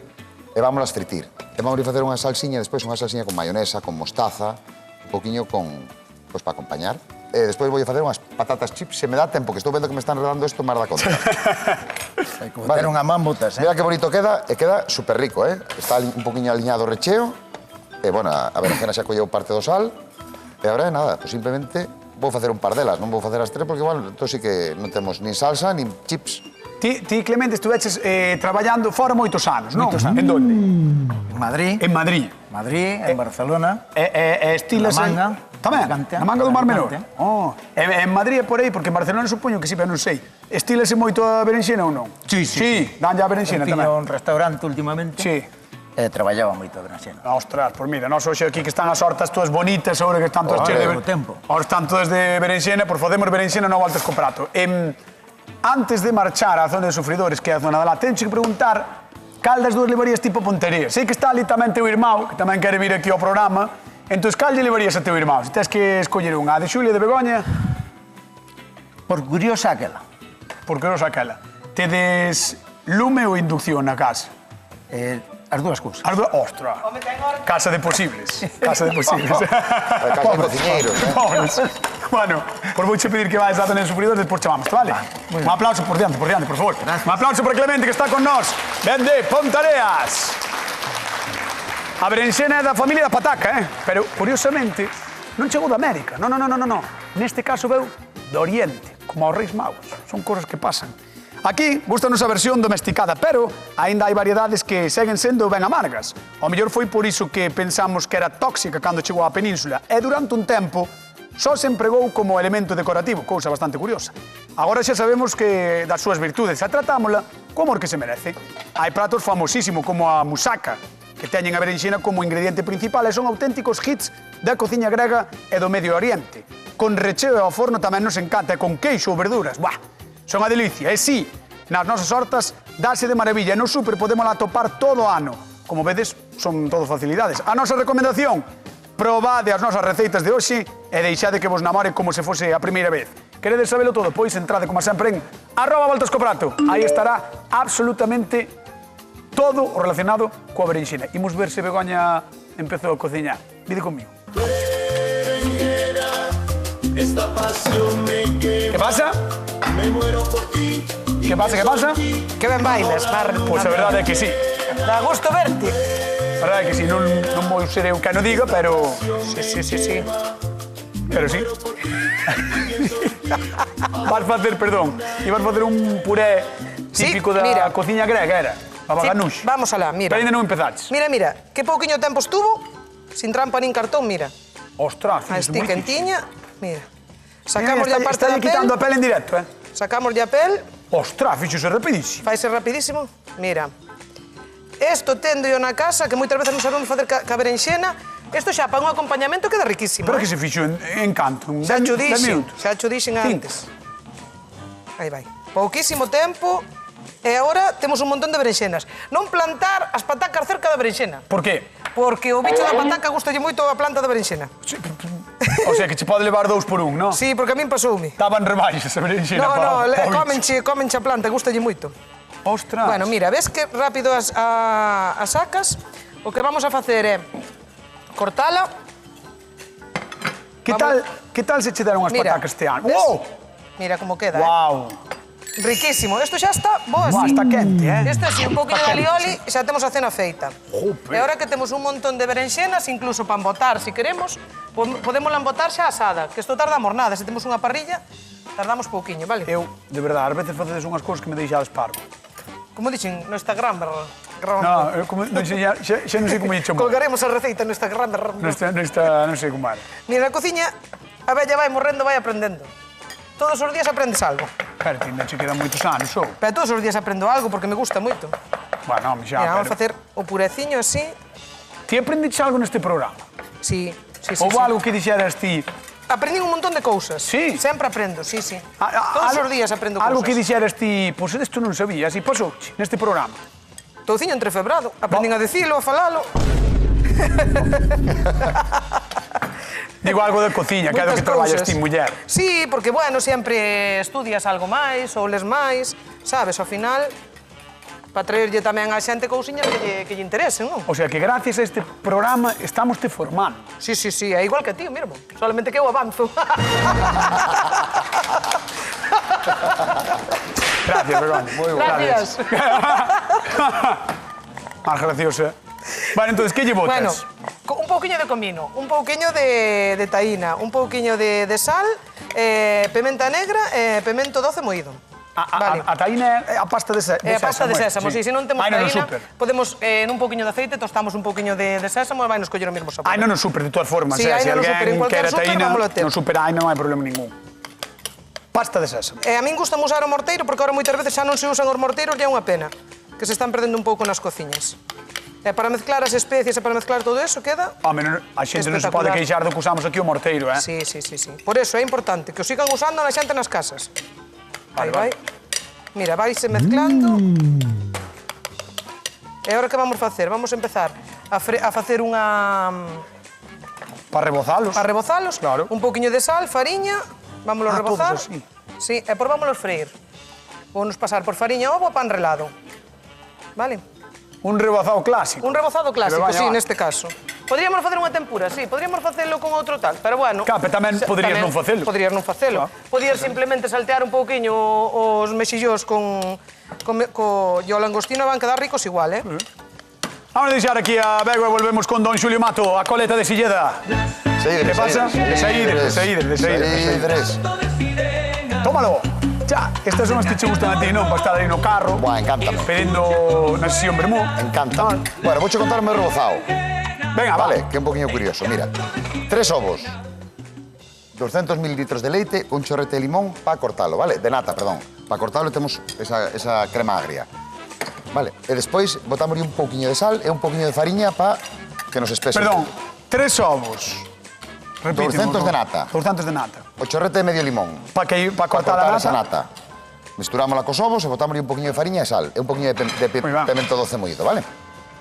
Speaker 2: e vámolas fritir. E vamos facer unha salsiña, despois unha salsiña con mayonesa, con mostaza, un poquinho con... pois para acompañar. E despois vou facer unhas patatas chips, se me dá tempo, que estou vendo que me están redando isto máis da conta.
Speaker 6: Hai que botar unha man botas,
Speaker 2: Mira que bonito queda, e queda super rico, Está un poquinho aliñado o recheo, e, bueno, a berenjena xa colleu parte do sal, e agora, nada, pues simplemente vou facer un par delas, non vou facer as tres, porque, bueno, entón sí que non temos nin salsa, nin chips.
Speaker 1: Ti, Clemente, estuveches traballando fora moitos anos, non?
Speaker 6: Moitos anos.
Speaker 1: En donde?
Speaker 6: En Madrid.
Speaker 1: En Madrid.
Speaker 6: Madrid, en Barcelona.
Speaker 1: E estilas...
Speaker 6: Na Manga.
Speaker 1: Tamén,
Speaker 6: Alicante.
Speaker 1: na manga do Mar Menor.
Speaker 6: Alicante.
Speaker 1: Oh. En Madrid é por aí, porque en Barcelona supoño que sí, pero non sei. Estílase moito a berenxena ou non?
Speaker 6: Sí.
Speaker 1: danlle a berenxena
Speaker 6: Tiña
Speaker 1: tamén.
Speaker 6: un restaurante últimamente.
Speaker 1: Sí.
Speaker 6: Traballaba moito a berenxena.
Speaker 1: Ostras, pois mira, nós hoxe aquí que están as hortas todas bonitas, agora que están todas
Speaker 6: Ao
Speaker 1: cheas de...
Speaker 6: mesmo tempo.
Speaker 1: Ahora están todas de berenxena, por facemos berenxena non voltas co prato. Antes de marchar á zona de sufridores, que é a zona de lá, tencho que preguntar cal das dúas levarías tipo Pontería? Sei que está ali tamén teu irmão, que tamén quere vir aquí ao programa, entón cal lle levarías a teu irmão? Se tens que escoller unha, a de Xulia, de Begoña,
Speaker 6: Por curiosa aquela.
Speaker 1: por que non aquela? Tedes lume ou inducción na casa?
Speaker 6: As dúas cousas.
Speaker 1: Ostra, casa de posibles. Casa de posibles.
Speaker 2: A casa de cociñeiros,
Speaker 1: Pobres. Bueno, por vouche pedir que vais a tener sufridores, despois chamamos, vale? Un aplauso por diante, por favor. Un aplauso para Clemente, que está con nós. Ben de Pontareas. A berenxena é da familia da pataca, Pero, curiosamente, non chegou da América. Non. Neste caso veu do Oriente, como aos Reis Magos. Son cosas que pasan. Aquí gustanos a versión domesticada, pero aínda hai variedades que seguen sendo ben amargas. Ao mellor foi por iso que pensamos que era tóxica cando chegou á península e durante un tempo só se empregou como elemento decorativo, cousa bastante curiosa. Agora xa sabemos que das súas virtudes e tratámola como o que se merece. Hai pratos famosísimos como a moussaka, que teñen a berenxena como ingrediente principal e son auténticos hits da cociña grega e do Medio Oriente. Con recheo ao forno tamén nos encanta e con queixo ou verduras. Buah, son a delicia. E sí, nas nosas hortas dase de maravilla e no súper podemos atopar todo o ano. Como vedes, son todo facilidades. A nosa recomendación, probade as nosas receitas de hoxe e deixade que vos namore como se fose a primeira vez. Queredes sabelo todo? Pois entrade, como sempre, en @voltascoprato. Aí estará absolutamente todo o relacionado coa berenxena. Imos ver se Begoña empezou a cociñar. Vide conmigo. ¿Qué pasa? ¿Qué pasa?
Speaker 3: Que ben bailes, Mar.
Speaker 1: Pois a verdade é que sí.
Speaker 3: Dá gusto verte.
Speaker 1: A verdade é que sí, non vou ser eu que non diga, pero...
Speaker 3: Sí.
Speaker 1: Pero sí. Vas facer, perdón, ibas facer un puré típico da
Speaker 3: mira.
Speaker 1: cociña grega, era? A baganush.
Speaker 3: Vamos alá, mira.
Speaker 1: Pero ainda non empezaches.
Speaker 3: Mira, que pouquiño tempo estuvo, sin trampa nin cartón, mira.
Speaker 1: Ostras,
Speaker 3: A esti
Speaker 1: moi
Speaker 3: quentiña, mira.
Speaker 1: Mira,
Speaker 3: Sacamos a parte da
Speaker 1: está quitando a
Speaker 3: pel,
Speaker 1: pel en directo,
Speaker 3: sacamos a pel,
Speaker 1: Ostras, fíxose rapidísimo.
Speaker 3: faise rapidísimo, mira. Esto tendo yo na casa, que moitas veces non sabemos facer ca berenxena, isto xa para un acompañamento queda riquísimo.
Speaker 1: Pero que se fixo en canto, en
Speaker 3: Xa
Speaker 1: 10
Speaker 3: cho dixen,
Speaker 1: minutos.
Speaker 3: xa cho dixen
Speaker 1: Cinco.
Speaker 3: antes. Aí vai. Pouquísimo tempo e agora temos un montón de berenxenas. Non plantar as patacas cerca da berenxena.
Speaker 1: Por qué?
Speaker 3: Porque o bicho da pataca gustalle moito a planta da berenxena.
Speaker 1: O sea, que che pode levar 2 por 1, non?
Speaker 3: Sí, porque a min pasoume.
Speaker 1: Estaban rebaixas a berenxena
Speaker 3: No,
Speaker 1: para o
Speaker 3: comenche a planta, gustalle moito.
Speaker 1: Ostras.
Speaker 3: Bueno, mira, ves que rápido as sacas? O que vamos a facer é cortala.
Speaker 1: Que tal se che deron as
Speaker 3: Mira,
Speaker 1: patacas este ano?
Speaker 3: ves?
Speaker 1: Wow!
Speaker 3: Mira como queda,
Speaker 1: Wow!
Speaker 3: Riquísimo. Isto xa está bo así.
Speaker 1: Buah, está quente,
Speaker 3: Isto así, un poquinho de alioli e xa temos a cena feita.
Speaker 1: Jope.
Speaker 3: E agora que temos un montón de berenxenas, incluso para embotar, se queremos, podemos embotar xa asada, que isto tarda mornada. Se temos unha parrilla, tardamos pouquiño, vale?
Speaker 1: Eu, de verdade, ás veces facedes unhas cousas que me deixades parvo.
Speaker 3: Como dixen no Instagram,
Speaker 1: No, non sei, xa non sei como lle chamo.
Speaker 3: colgaremos a receita no Instagram.
Speaker 1: Non sei como era.
Speaker 3: Mira, na cociña, a vella vai morrendo, vai aprendendo. Todos os días aprendes algo.
Speaker 1: Pero que ainda che quedan moitos anos, só.
Speaker 3: Pero todos os días aprendo algo porque me gusta moito.
Speaker 1: Bueno, xa,
Speaker 3: Mira, vamos a
Speaker 1: pero...
Speaker 3: facer o pureciño así.
Speaker 1: Ti aprendiches algo neste programa?
Speaker 3: Sí.
Speaker 1: Houve algo que dixeras ti...
Speaker 3: Aprendí un montón de cousas.
Speaker 1: Sí?
Speaker 3: Sempre aprendo, sí. Todos os días aprendo cousas.
Speaker 1: Algo que dixeras ti, pois isto non sabías, e pasouche neste programa.
Speaker 3: Touciño entrefebrado. Aprendín a dicilo, a falalo.
Speaker 1: Digo algo de cociña, que é do que traballas ti, muller.
Speaker 3: Sí, porque, bueno, sempre estudias algo máis, ou les máis, sabes, ao final, para traerlle tamén a xente cousiñas que lle interesen, non?
Speaker 1: O sea, que gracias a este programa estamos te formando.
Speaker 3: Sí, é igual que a ti, mesmo. Solamente que eu avanzo.
Speaker 1: Gracias, Begoña. Moi bo.
Speaker 3: Gracias.
Speaker 1: Más graciosa. Vale, entonces, que lle botas?
Speaker 3: Bueno, un pouquiño de comino, un pouquiño de taína, un pouquiño de sal, pimenta negra e pimento doce moído.
Speaker 1: A taína é a pasta de sésamo.
Speaker 3: É a pasta de sésamo, sí. Se non temos
Speaker 1: taína,
Speaker 3: podemos, nun pouquiño de aceite, tostamos un pouquiño de sésamo e vai nos coller o mesmo sabor.
Speaker 1: Ai, non no super, de todas formas.
Speaker 3: Sí,
Speaker 1: Se
Speaker 3: hai no super, en
Speaker 1: alguén
Speaker 3: cualquier
Speaker 1: quere
Speaker 3: super
Speaker 1: taína,
Speaker 3: vámolo ter.
Speaker 1: no super hai non hai problema ningún. Pasta de sésamo.
Speaker 3: A min gusta usar o morteiro, porque ahora moitas veces xa non se usan os morteiros e é unha pena, que se están perdendo un pouco nas cociñas. E para mezclar as especies e para mezclar todo eso queda
Speaker 1: Home, a xente non se pode queixar do que usamos aquí o morteiro, eh?
Speaker 3: Sí. Por eso é importante que o sigan usando a xente nas casas. Aí vai. Mira, vaise mezclando. E agora que vamos facer? Vamos empezar a facer unha...
Speaker 1: Para rebozalos.
Speaker 3: Para rebozalos,
Speaker 1: Claro.
Speaker 3: un pouquiño de sal, fariña, vámonos
Speaker 1: Ah,
Speaker 3: rebozar.
Speaker 1: todos así.
Speaker 3: Sí, e por vámonos freír. Vamos pasar por fariña, ovo e pan relado. Vale?
Speaker 1: Un rebozado clásico.
Speaker 3: Un rebozado clásico,
Speaker 1: Pero
Speaker 3: sí,
Speaker 1: vaya,
Speaker 3: neste caso. Podríamos facer unha tempura, sí, podríamos facelo con outro tal, pero bueno...
Speaker 1: Claro, pero tamén podrías non facelo.
Speaker 3: Podrías non facelo.
Speaker 1: Claro.
Speaker 3: Podías simplemente saltear un pouquiño os mexillós co langostino, van quedar ricos igual, eh?
Speaker 1: Vamos a deixar aquí a Bego e volvemos con don Xulio Mato, a coleta de Silleda.
Speaker 2: Seguidres,
Speaker 1: ¿Qué pasa?
Speaker 2: seguidres.
Speaker 1: Seguidres. Tómalo. Ya, estas son as que che gustan a ti, non? Para estar aí no carro.
Speaker 2: Buah, encántame.
Speaker 1: Pedindo na sesión vermú.
Speaker 2: Encanta. Bueno, vouche contar o meu rebozado.
Speaker 1: Venga,
Speaker 2: Vale,
Speaker 1: vale.
Speaker 2: que é un poquinho curioso. Mira, 3 ovos, 200 mililitros de leite, un chorrete de limón para cortalo, vale? De nata, perdón. Para cortalo temos esa crema agria. Vale, e despois botamos un pouquiño de sal e un pouquiño de fariña para que nos espese.
Speaker 1: Perdón, 3 ovos. Repítemo,
Speaker 2: 200 de nata.
Speaker 1: 200 de nata.
Speaker 2: O chorrete de medio limón.
Speaker 1: Para
Speaker 2: Para
Speaker 1: cortar a
Speaker 2: esa
Speaker 1: nata.
Speaker 2: nata. Mesturámola cos ovos e botamos un pouquiño de fariña e sal. E un pouquiño de
Speaker 1: Moi ben.
Speaker 2: pemento doce moído, vale?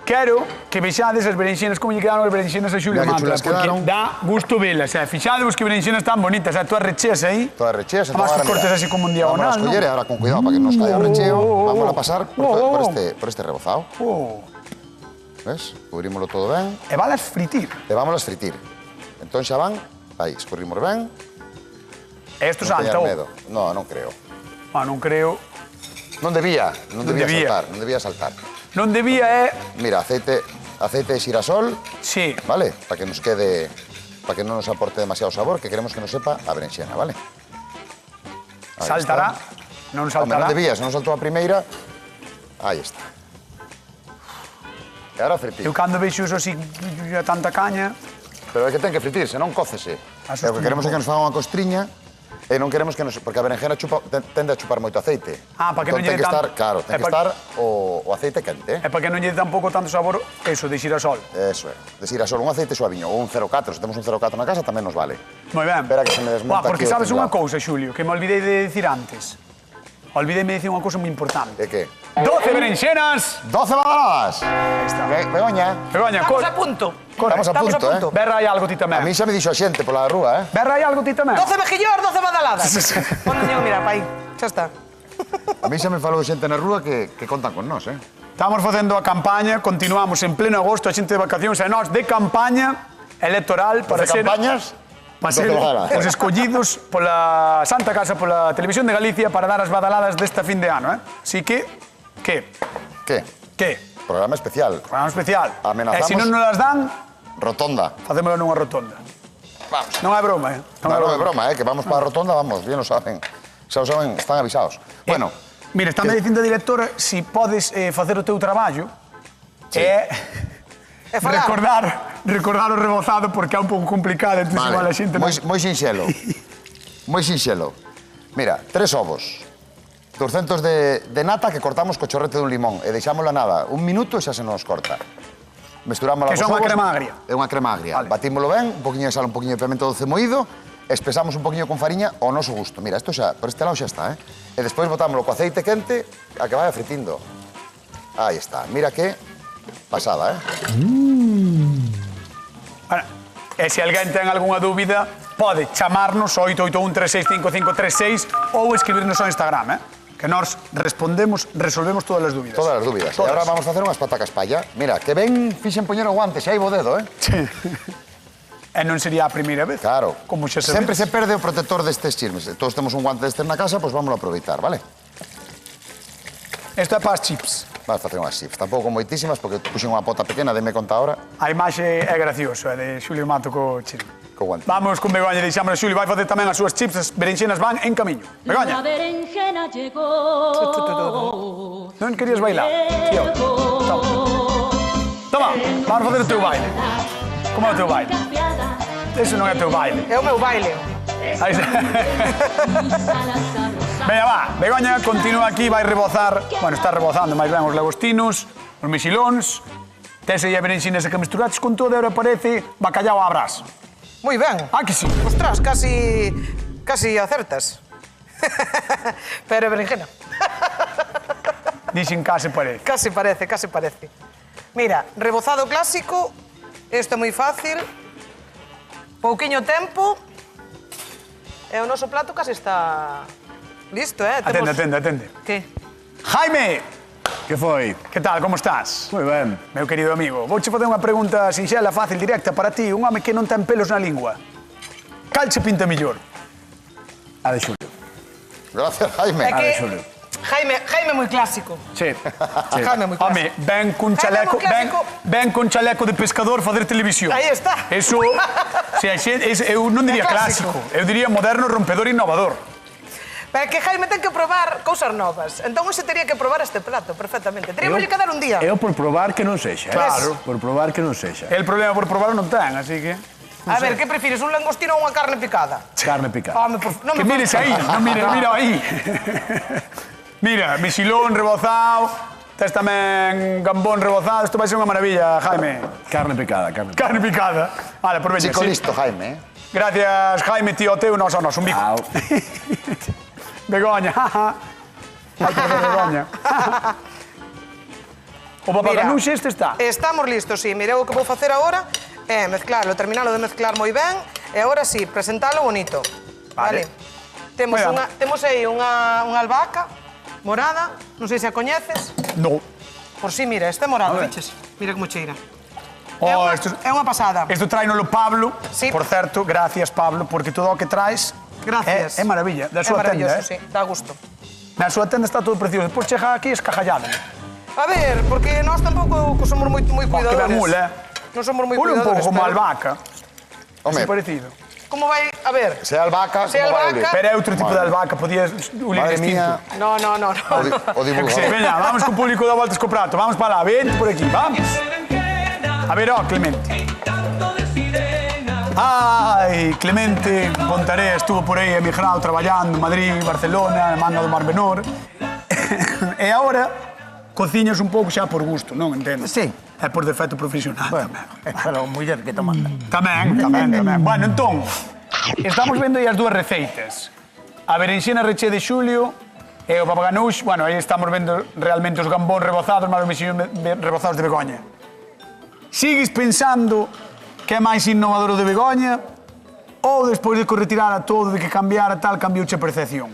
Speaker 1: Quero que vexades as berenxenas como lle quedaron as berenxenas a Xulio
Speaker 2: Mira que
Speaker 1: Mato,
Speaker 2: chulas
Speaker 1: porque
Speaker 2: quedaron.
Speaker 1: dá gusto velas, fixadevos que berenxenas tan bonitas, todas recheas aí.
Speaker 2: Todas recheas.
Speaker 1: Además que cortes así como un diagonal,
Speaker 2: Vamos a
Speaker 1: ¿no?
Speaker 2: escoller ahora con cuidado para que no nos caiga o recheo. Vamos a pasar por este rebozado.
Speaker 1: Oh.
Speaker 2: ¿Ves? Cubrímoslo todo ben.
Speaker 1: E valas fritir.
Speaker 2: E vamos a fritir. Entón xa van, aí, escurrimos ben.
Speaker 1: E isto
Speaker 2: Non
Speaker 1: salta.
Speaker 2: teñas medo. No, non creo.
Speaker 1: Non creo.
Speaker 2: Non debía
Speaker 1: debía.
Speaker 2: saltar, non debía saltar.
Speaker 1: Non debía
Speaker 2: Mira, aceite de xirasol,
Speaker 1: Sí.
Speaker 2: ¿vale? Para que nos quede, para que non nos aporte demasiado sabor, que queremos que nos sepa a berenxena, ¿vale? Ahí
Speaker 1: Saltará.
Speaker 2: está.
Speaker 1: Non
Speaker 2: Home,
Speaker 1: saltará.
Speaker 2: non debía, se non saltou a primeira, aí está. E ahora fritir.
Speaker 1: Eu cando vexo iso así, tanta caña,
Speaker 2: Pero é que ten que fritir, senón cócese.
Speaker 1: Asustou
Speaker 2: E o que queremos
Speaker 1: un
Speaker 2: é que nos faga unha costriña e non queremos que nos... Porque a berenjena tende a chupar moito aceite.
Speaker 1: Ah, para que non
Speaker 2: Entón
Speaker 1: lle
Speaker 2: ten que
Speaker 1: tan-
Speaker 2: estar, claro, ten
Speaker 1: É
Speaker 2: que
Speaker 1: pa-
Speaker 2: estar o aceite quente.
Speaker 1: é para que non lle dé tampouco tanto sabor eso de xirasol.
Speaker 2: Eso é. De xirasol, un aceite suaviño ou un 04. Se temos un 04 na casa tamén nos vale.
Speaker 1: Moi ben.
Speaker 2: Espera que se me desmonta
Speaker 1: Porque
Speaker 2: aquí o
Speaker 1: sabes unha
Speaker 2: tinglado.
Speaker 1: cousa, Xulio, que me olvidei de dicir antes. Olvidei de dicir unha cousa moi importante.
Speaker 2: E que?
Speaker 1: 12 berenxenas!
Speaker 2: 12 badaladas!
Speaker 1: Aí está.
Speaker 2: Begoña,
Speaker 1: Begoña,
Speaker 3: Estamos a punto.
Speaker 2: estamos a punto,
Speaker 1: Berra hai algo ti
Speaker 2: A
Speaker 1: tamén.
Speaker 2: mí xa me dixo a xente pola rúa,
Speaker 1: Berra hai algo ti tamén.
Speaker 3: 12 mejillor, 12 badaladas. Onde teño que mirar, pa aí. Xa está.
Speaker 2: A mí xa me falou xente na rúa que contan con nós,
Speaker 1: Estamos facendo a campaña, continuamos en pleno agosto, a xente de vacacións e nós de campaña electoral para ser
Speaker 2: campañas,
Speaker 1: para ser os escollidos pola Santa Casa, pola Televisión de Galicia para dar as badaladas desta fin de ano, Así que, que?
Speaker 2: Que? Programa especial.
Speaker 1: Programa especial.
Speaker 2: Amenazamos-
Speaker 1: E se non nos las dan,
Speaker 2: Rotonda.
Speaker 1: facémolo nunha rotonda.
Speaker 2: Vamos.
Speaker 1: Non é broma,
Speaker 2: Non é broma, que vamos para a rotonda, vamos, bien lo saben. Xa o saben, están avisados. Bueno,
Speaker 1: Mira, está me dicindo a directora si podes facer o teu traballo e
Speaker 3: E falar.
Speaker 1: recordar o rebozado porque é un pouco complicado, entón igual a xente non...
Speaker 2: moi sinxelo. Moi sinxelo. Mira, 3 ovos. 200 de nata que cortamos co chorrete dun limón e deixámola nada, un minuto e xa se nos corta. Mesturámola
Speaker 1: Que
Speaker 2: cos
Speaker 1: son unha
Speaker 2: ovos.
Speaker 1: crema agria.
Speaker 2: É unha crema agria.
Speaker 1: Vale.
Speaker 2: Batímolo ben, un poquinho de sal, un poquinho de pemento doce moído, espesamos un poquinho con fariña ao noso gusto. Mira, isto xa, por este lado xa está, E despois botámoslo co aceite quente a que vaya fritindo. Aí está. Mira que pasada,
Speaker 1: Bueno, e se alguén ten algunha dúbida, pode chamarnos ao 881-365536 ou escribirnos ao Instagram, que nós respondemos, resolvemos todas as dúbidas.
Speaker 2: Todas as dúbidas.
Speaker 1: Todas.
Speaker 2: E agora vamos facer unhas patacas palla. Mira, que ben fixen poñer o guante, xa hai bo dedo,
Speaker 1: Sí. E non sería a primeira vez.
Speaker 2: Claro.
Speaker 1: Como xa
Speaker 2: Sempre
Speaker 1: sabedes.
Speaker 2: se perde o protector destes chismes. Todos temos un guante destes na casa, pois vamos a aproveitar, vale?
Speaker 1: Isto é para as chips.
Speaker 2: Vamos facer unhas chips. Tampouco moitísimas, porque puxen unha pota pequena, deme conta ahora,
Speaker 1: A imaxe é gracioso, é de Xulio Mato co chip.
Speaker 2: co guante.
Speaker 1: Vamos con Begoña e deixamos a Xulio. Vai facer tamén as súas chips, as berenxenas van en camiño.
Speaker 7: La
Speaker 1: Begoña,
Speaker 7: berenjena llegó.
Speaker 1: non querías bailar? Tío. Toma, vamos a facer o teu baile. Como é o teu baile? Eso non é o teu baile.
Speaker 3: É o meu baile.
Speaker 1: Aí está. Veña, va, Begoña continúa aquí, vai rebozar, bueno, está rebozando máis ben os lagostinos, os mexilóns, tese e a berenxinas que mesturaches con todo e ahora parece bacallao a brás.
Speaker 3: Moi ben.
Speaker 1: Ah, que sí?
Speaker 3: Ostras, casi acertas. Pero é berenjena.
Speaker 1: Dixen case parece.
Speaker 3: Casi parece, casi parece. Mira, rebozado clásico, isto é moi fácil, pouquiño tempo, e o noso plato casi está listo,
Speaker 1: Atende.
Speaker 3: Que?
Speaker 1: Jaime,
Speaker 6: Que foi?
Speaker 1: que tal, como estás?
Speaker 6: Moi ben.
Speaker 1: Meu querido amigo, vouche facer unha pregunta sinxela, fácil, directa para ti, un home que non ten pelos na lingua. Cal che pinta mellor?
Speaker 6: A de Xulio.
Speaker 2: Gracias, Jaime.
Speaker 3: É que
Speaker 6: Xulio.
Speaker 3: Jaime é moi clásico.
Speaker 6: Sí.
Speaker 3: Jaime é moi clásico.
Speaker 1: Home, ven cun chaleco,
Speaker 3: Jaime é moi clásico.
Speaker 1: ven con chaleco de pescador fazer televisión.
Speaker 3: Aí está.
Speaker 1: Eso, se a xente, eu non diría
Speaker 3: É clásico.
Speaker 1: clásico, eu diría moderno, rompedor, innovador.
Speaker 3: Pero é que Jaime ten que probar cousas novas. Entón, ese teria que probar este plato perfectamente. Teríamos que dar un día.
Speaker 6: Eu por probar que non sexa.
Speaker 1: Claro.
Speaker 6: Por probar que non sexa.
Speaker 1: El problema por probar non ten, así que...
Speaker 3: A ver, que prefires, un langostino ou unha carne picada?
Speaker 6: Carne picada.
Speaker 3: Home, non
Speaker 1: Que
Speaker 3: me
Speaker 1: mires aí, non mira aí. Mira, mexilón rebozado, tes tamén gambón rebozado, isto vai ser unha maravilla, Jaime.
Speaker 6: Carne picada, carne picada.
Speaker 1: Carne picada. Vale, por veña,
Speaker 2: Chico
Speaker 1: sí.
Speaker 2: listo, Jaime.
Speaker 1: Gracias, Jaime, tío teu, nos, un bico.
Speaker 6: Au.
Speaker 1: Begoña, jaja. Hai que facer Begoña. O papaganuxe este está.
Speaker 3: Estamos listos, sí. Mira, o que vou facer agora é mezclarlo, terminalo de mezclar moi ben, e agora sí, presentalo bonito.
Speaker 1: Vale.
Speaker 3: Temos,
Speaker 1: Moi ben.
Speaker 3: temos aí unha albahaca morada, non sei se a coñeces.
Speaker 1: No.
Speaker 3: Por si, mira, este é morado,
Speaker 1: A ver.
Speaker 3: fiches. Mira como cheira.
Speaker 1: Oh, esto,
Speaker 3: É unha pasada.
Speaker 1: esto trainolo Pablo.
Speaker 3: Sí.
Speaker 1: Por certo, gracias, Pablo, porque todo o que traes
Speaker 3: Gracias.
Speaker 1: é maravilla. Da
Speaker 3: É
Speaker 1: súa tenda,
Speaker 3: maravilloso,
Speaker 1: eh?
Speaker 3: sí, dá gusto.
Speaker 1: Na súa tenda está todo precioso. Depois chega aquí escajallado.
Speaker 3: A ver, porque nós tampouco somos moi
Speaker 1: Que
Speaker 3: cuidadores.
Speaker 1: ben mula,
Speaker 3: Non somos moi
Speaker 1: Ule un
Speaker 3: cuidadores.
Speaker 1: pouco como a
Speaker 3: pero-
Speaker 1: albahaca.
Speaker 2: Home,
Speaker 1: Así parecido.
Speaker 3: Como vai? A ver.
Speaker 2: se é albahaca,
Speaker 3: Se é
Speaker 2: como vai
Speaker 3: albahaca-
Speaker 2: oler?
Speaker 1: Pero é outro tipo de albahaca, podías ulir
Speaker 2: Madre
Speaker 1: distinto.
Speaker 2: mía,
Speaker 3: No.
Speaker 2: o
Speaker 1: Que
Speaker 2: divulgador.
Speaker 1: sei, veña, vamos co público da voltas co prato. Vamos para lá, vente por aquí, vamos. A ver, Clemente. Ai, Clemente Pontaré estuvo por aí emigrado, traballando en Madrid, Barcelona, Manga do Mar Menor. E agora cociñas un pouco xa por gusto, non entendo?
Speaker 6: Sí.
Speaker 1: É por defecto profesional tamén.
Speaker 6: Pero muller que te manda.
Speaker 1: Tamén. Bueno, entón, estamos vendo aí as dúas receitas. A berenxena reche de Xulio e o papaganoush, bueno, aí estamos vendo realmente os gambón rebozados, máis os mexillón rebozados de Begoña. Sigues pensando que é máis innovador o de Begoña ou despois de que o retirara todo, de que cambiara tal, cambiouche a percepción?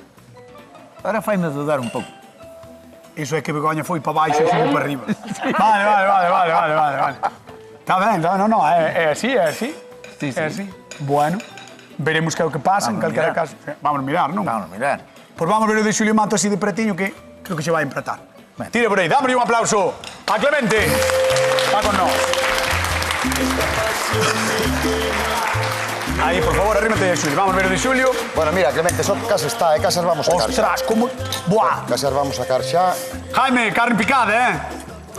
Speaker 6: Ahora faime dudar un pouco.
Speaker 1: Iso é que Begoña foi para baixo e Xulio para arriba. Vale. Está ben, non, é así.
Speaker 6: Sí.
Speaker 1: É así. Bueno, veremos que é o que pasa, en
Speaker 6: Vamos
Speaker 1: calquera
Speaker 6: mirar.
Speaker 1: caso. Vamos mirar, non?
Speaker 6: Vamos a mirar.
Speaker 1: Pois vamos ver o de Xulio Mato así de pretiño que creo que se vai a empratar. Tire por aí, dámosle un aplauso a Clemente. Va con nós. Aí, por favor, arrímate de Xulio. Vamos ver o de Xulio.
Speaker 2: Bueno, mira, Clemente, só casa está, casas vamos a sacar xa.
Speaker 1: Ostras, como... Buah.
Speaker 2: Casas vamos a sacar xa.
Speaker 1: Jaime, carne picada,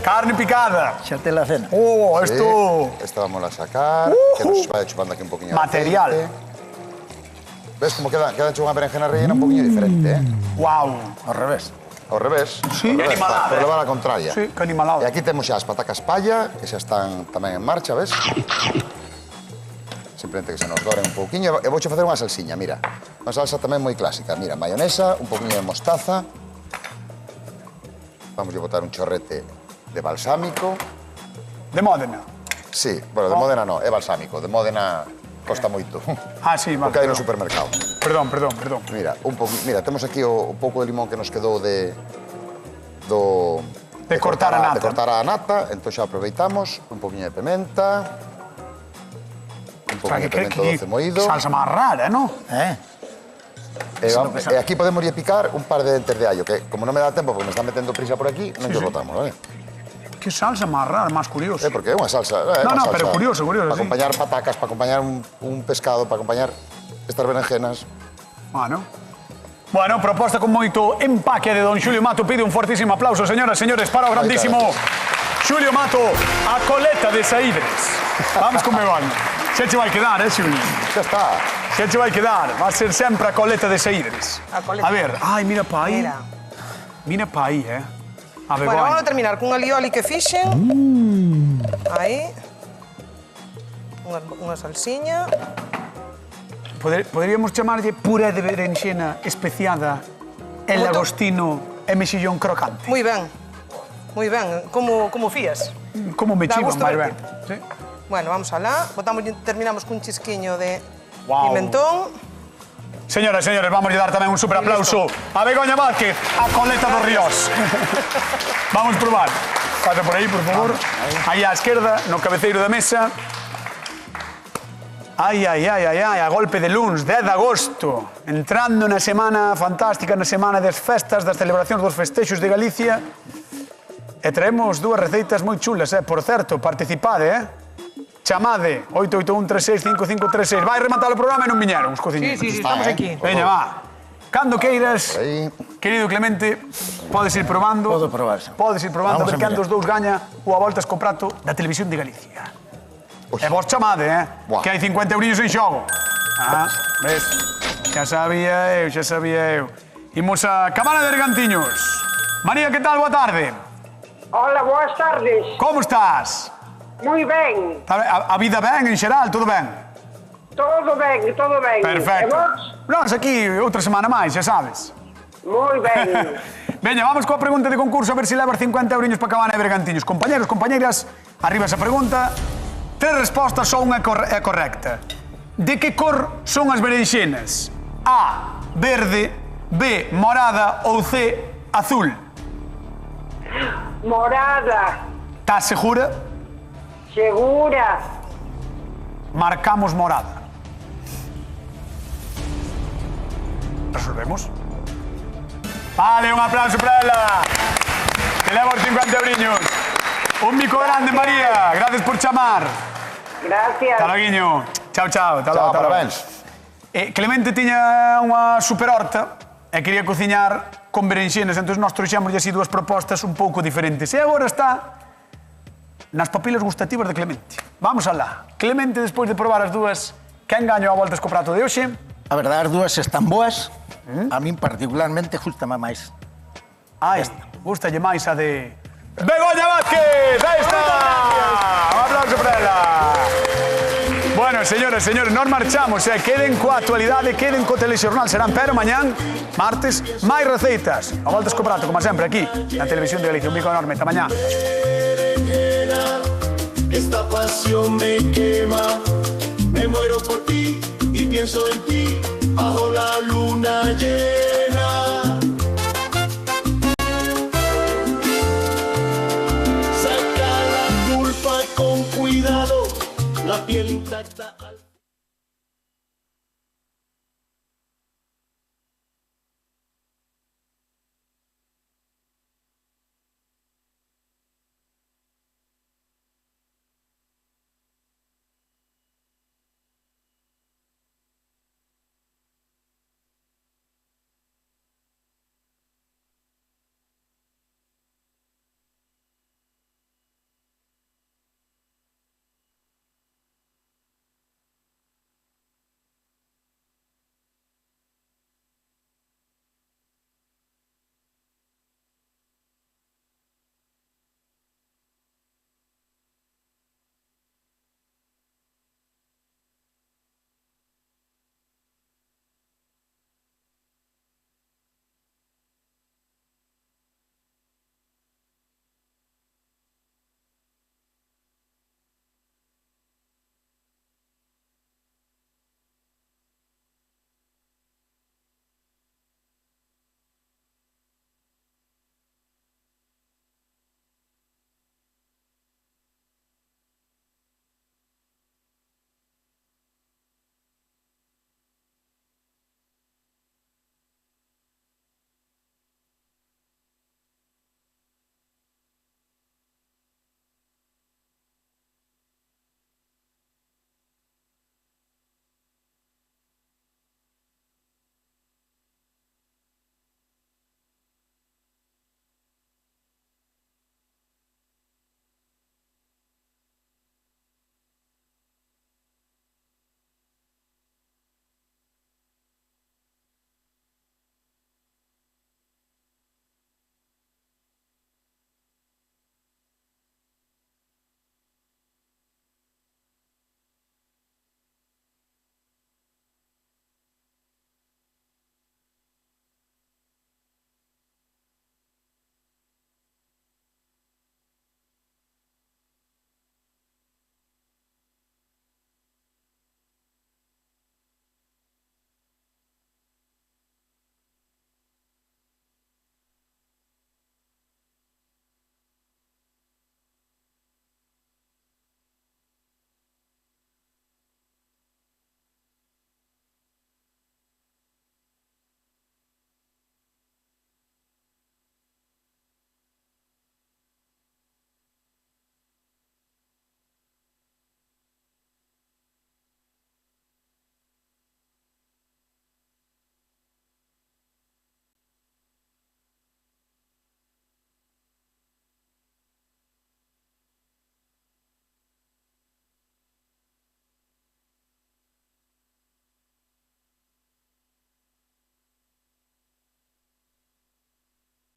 Speaker 1: Carne picada.
Speaker 6: Xa te la cena.
Speaker 1: Oh,
Speaker 2: Sí,
Speaker 1: esto...
Speaker 2: esta vamos a sacar, que nos vaya chupando aquí un poquinho de
Speaker 1: Material.
Speaker 2: aceite. Ves como queda hecho unha berenjena rellena un poquinho diferente,
Speaker 1: Wow.
Speaker 6: Ao revés.
Speaker 2: Ao revés.
Speaker 1: Sí,
Speaker 2: ao revés,
Speaker 1: animalada,
Speaker 2: por levar a contraria.
Speaker 1: Sí, que animalado.
Speaker 2: E aquí temos xa as patacas palla, que xa están tamén en marcha, ves? Simplemente que se nos doren un pouquiño. E vouche facer unha salsiña, mira. Unha salsa tamén moi clásica. Mira, mayonesa, un poquinho de mostaza. Vamos a botar un chorrete de balsámico.
Speaker 1: De Módena.
Speaker 2: Sí, bueno, de Módena no, é balsámico. De Módena costa moito.
Speaker 1: Ah, sí,
Speaker 2: O
Speaker 1: vale.
Speaker 2: que hai no supermercado.
Speaker 1: Perdón.
Speaker 2: Mira, mira, temos aquí o pouco de limón que nos quedou de
Speaker 1: cortar a nata.
Speaker 2: De cortar a nata, entón xa aproveitamos un poquinho de pimenta, un poquinho de pimento doce moído.
Speaker 1: Salsa máis rara, non?
Speaker 2: E aquí podemos picar un par de dentes de allo, que como non me dá tempo porque me están metendo prisa por aquí, non lle botamos, vale?
Speaker 1: Que salsa máis rara, máis curiosa.
Speaker 2: Porque é unha salsa.
Speaker 1: No, pero curioso,
Speaker 2: Para
Speaker 1: sí.
Speaker 2: acompañar patacas, para acompañar un pescado, para acompañar estas berenjenas.
Speaker 1: Bueno, proposta con moito empaque de don Xulio Mato. Pide un fortísimo aplauso, señoras e señores, para o grandísimo Xulio Mato, a coleta de Saídres. Vamos con Begoña. Xa che vai quedar, Xulio?
Speaker 2: Xa está.
Speaker 1: Xa che vai quedar. Va a ser sempre a coleta de Saídres.
Speaker 3: A coleta.
Speaker 1: A ver, ai, mira pa aí.
Speaker 3: Mira.
Speaker 1: Mira pa aí, A
Speaker 3: Bueno, vamos
Speaker 1: Begoña.
Speaker 3: a terminar cun alioli que fixen. Aí. Unha salsiña.
Speaker 1: Poderíamos chamarlle puré de berenxena especiada el
Speaker 3: Como tú.
Speaker 1: agostino e mexillón crocante.
Speaker 3: Moi ben. Como fías.
Speaker 1: como me
Speaker 3: Dá
Speaker 1: chivan,
Speaker 3: gusto
Speaker 1: máis
Speaker 3: verte.
Speaker 1: ben. Sí.
Speaker 3: Bueno, vamos alá. Terminamos cun chisquiño de
Speaker 1: Guau.
Speaker 3: pimentón.
Speaker 1: Señoras e señores, vamos a dar tamén un super aplauso a Begoña Vázquez, a Coleta dos Ríos. Vamos probar. Pasa por aí, por favor. Aí á esquerda, no cabeceiro da mesa. Ai, ai, ai, ai, ai, a golpe de luns, 10 de agosto. Entrando na semana fantástica, na semana das festas, das celebracións dos festexos de Galicia. E traemos dúas receitas moi chulas, Por certo, participade, Chamade, 881365536. Vai rematar o programa e non viñeron os cociñeiros.
Speaker 3: Sí, estamos aquí.
Speaker 1: Veña, va. Cando queiras,
Speaker 2: Aí.
Speaker 1: querido Clemente, podes ir probando.
Speaker 6: Podo probar, xa.
Speaker 1: Podes ir probando,
Speaker 6: Vamos
Speaker 1: a ver
Speaker 6: a
Speaker 1: quen
Speaker 6: mirar.
Speaker 1: dos dous gaña o a voltas co prato da Televisión de Galicia. E vos chamade,
Speaker 2: Buah.
Speaker 1: que hai 50 eurillos en xogo. Ves? Xa sabía eu. Imos a Cabana de Bergantiños. María, que tal? Boa tarde.
Speaker 7: Hola, boas tardes.
Speaker 1: Como estás?
Speaker 7: Moi ben.
Speaker 1: A vida ben, en xeral, todo ben?
Speaker 7: Todo ben, todo ben.
Speaker 1: Perfecto.
Speaker 7: E vos?
Speaker 1: Nós aquí outra semana máis, xa sabes.
Speaker 7: Moi ben.
Speaker 1: Veña, vamos coa pregunta de concurso a ver se levas 50 eurillos para Cabana de Bergantiños. Compañeros, compañeiras, arriba esa pregunta. 3 respostas, só unha é correcta. De que cor son as berenxenas? A, verde, B, morada ou C, azul?
Speaker 7: Morada,
Speaker 1: Estás segura?
Speaker 7: segura.
Speaker 1: Marcamos morada. Resolvemos. Vale, un aplauso para ela. Que leva os 50 euriños. Un bico grande, María. Gracias por chamar.
Speaker 7: Gracias.
Speaker 1: Hasta loguiño. Chao, chao. Hasta
Speaker 2: Chao,
Speaker 1: logo, hasta logo.
Speaker 2: parabéns.
Speaker 1: Clemente tiña unha super horta e quería cociñar con berenxenas, entón nós trouxémoslle así dúas propostas un pouco diferentes. E agora está nas papilas gustativas de Clemente. Vamos alá. Clemente, despois de probar as dúas, quen gañou a voltas co prato de hoxe?
Speaker 6: A verdade, as dúas están boas. A min particularmente gustame máis.
Speaker 1: Gustalle máis a de Begoña Vázquez. Aí está. Un aplauso para ela. Bueno, señores, nos marchamos. Queden coa actualidade, queden co telexornal. Serán pero mañán, martes, máis receitas. A voltas co prato, como sempre, aquí, na Televisión de Galicia. Un bico enorme. Ata mañá.
Speaker 8: Esta pasión me quema, me muero por ti y pienso en ti bajo la luna llena. Saca la culpa con cuidado, la piel intacta.